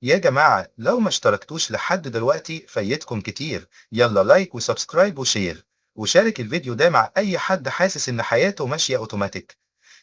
يا جماعة لو ما اشتركتوش لحد دلوقتي فايتكم كتير. يلا لايك وسبسكرايب وشير، وشارك الفيديو ده مع أي حد حاسس إن حياته ماشية أوتوماتيك.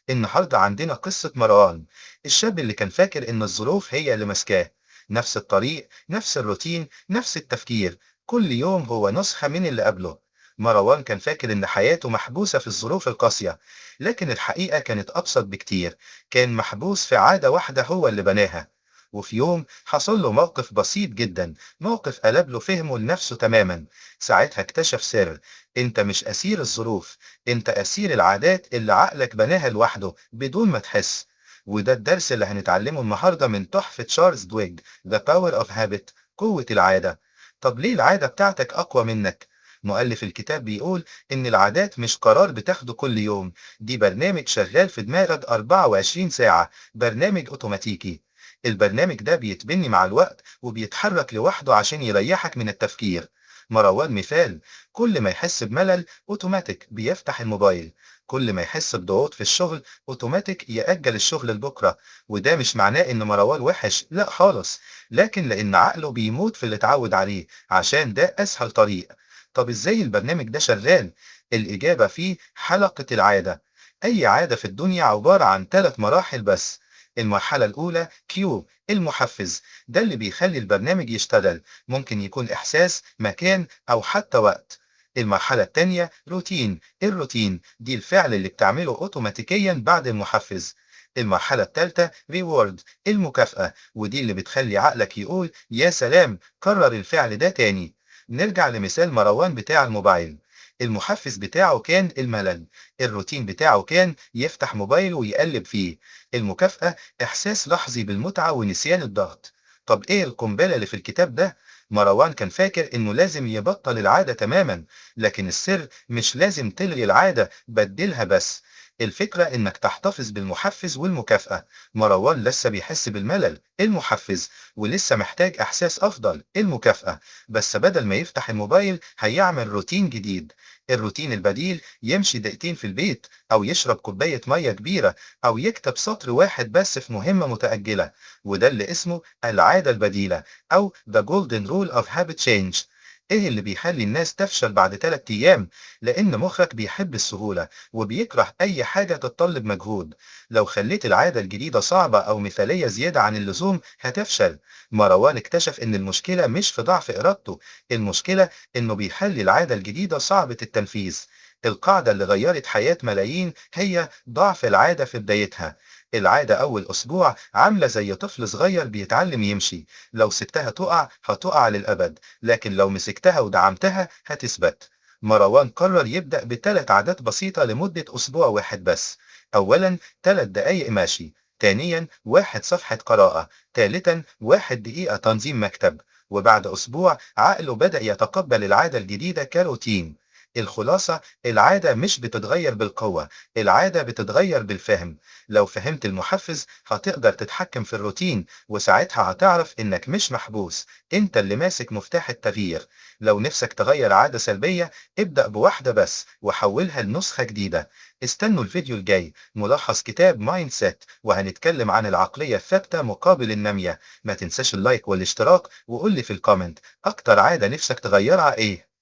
النهاردة عندنا قصة مروان، الشاب اللي كان فاكر إن الظروف هي اللي ماسكاه. نفس الطريق، نفس الروتين، نفس التفكير، كل يوم هو نسخة من اللي قبله. مروان كان فاكر إن حياته محبوسة في الظروف القاسية، لكن الحقيقة كانت أبسط بكتير. كان محبوس في عادة واحدة هو اللي بناها. وفي يوم حصل له موقف بسيط جدا، موقف قلب له فهمه لنفسه تماما. ساعتها اكتشف سر: انت مش أسير الظروف، انت أسير العادات اللي عقلك بناها لوحده بدون ما تحس. وده الدرس اللي هنتعلمه النهاردة من تحفة تشارلز دويج، The Power of Habit، قوة العادة. طب ليه العادة بتاعتك أقوى منك؟ مؤلف الكتاب بيقول إن العادات مش قرار بتاخده كل يوم، دي برنامج شغال في دماغك 24 ساعة، برنامج أوتوماتيكي. البرنامج ده بيتبني مع الوقت وبيتحرك لوحده عشان يريحك من التفكير. مروان مثال: كل ما يحس بملل اوتوماتيك بيفتح الموبايل، كل ما يحس بضغوط في الشغل اوتوماتيك يأجل الشغل لبكرة. وده مش معناه ان مروان وحش، لا خالص، لكن لان عقله بيموت في اللي اتعود عليه عشان ده اسهل طريق. طب ازاي البرنامج ده شغال؟ الإجابة فيه حلقة العادة. أي عادة في الدنيا عبارة عن 3 مراحل بس. المرحلة الأولى كيو، المحفز، ده اللي بيخلي البرنامج يشتغل، ممكن يكون إحساس، مكان، أو حتى وقت. المرحلة التانية روتين، الروتين دي الفعل اللي بتعمله أوتوماتيكيا بعد المحفز. المرحلة التالتة ريورد، المكافأة، ودي اللي بتخلي عقلك يقول يا سلام كرر الفعل ده تاني. نرجع لمثال مروان بتاع الموبايل. المحفز بتاعه كان الملل، الروتين بتاعه كان يفتح موبايل ويقلب فيه، المكافأة إحساس لحظي بالمتعة ونسيان الضغط. طب إيه القنبلة اللي في الكتاب ده؟ مروان كان فاكر إنه لازم يبطل العادة تماما، لكن السر مش لازم تلغي العادة، بدلها بس. الفكرة إنك تحتفظ بالمحفز والمكافأة. مروان لسه بيحس بالملل، المحفز، ولسه محتاج إحساس أفضل، المكافأة. بس بدل ما يفتح الموبايل هيعمل روتين جديد. الروتين البديل يمشي دقيقتين في البيت، أو يشرب كوباية مية كبيرة، أو يكتب سطر واحد بس في مهمة متأجلة. وده اللي اسمه العادة البديلة، أو The Golden Rule of Habit Change. إيه اللي بيخلي الناس تفشل بعد 3 أيام؟ لأن مخك بيحب السهولة وبيكره أي حاجة تتطلب مجهود. لو خليت العادة الجديدة صعبة أو مثالية زيادة عن اللزوم هتفشل. مروان اكتشف إن المشكلة مش في ضعف إرادته، المشكلة إنه بيخلي العادة الجديدة صعبة التنفيذ. القاعدة اللي غيرت حياة ملايين هي ضعف العادة في بدايتها. العادة أول أسبوع عاملة زي طفل صغير بيتعلم يمشي، لو سبتها تقع هتقع للأبد، لكن لو مسكتها ودعمتها هتثبت. مروان قرر يبدأ ب3 عادات بسيطة لمدة أسبوع واحد بس. أولا 3 دقايق ماشي، ثانيا 1 صفحة قراءة، ثالثا 1 دقيقة تنظيم مكتب. وبعد أسبوع عقله بدأ يتقبل العادة الجديدة كروتين. الخلاصة: العادة مش بتتغير بالقوة، العادة بتتغير بالفهم. لو فهمت المحفز هتقدر تتحكم في الروتين، وساعتها هتعرف إنك مش محبوس، إنت اللي ماسك مفتاح التغيير. لو نفسك تغير عادة سلبية ابدأ بواحدة بس وحولها لنسخة جديدة. استنوا الفيديو الجاي، ملخص كتاب مايند سيت، وهنتكلم عن العقلية الثابتة مقابل النمية. ما تنساش اللايك والاشتراك، وقول لي في الكومنت أكتر عادة نفسك تغيرها إيه؟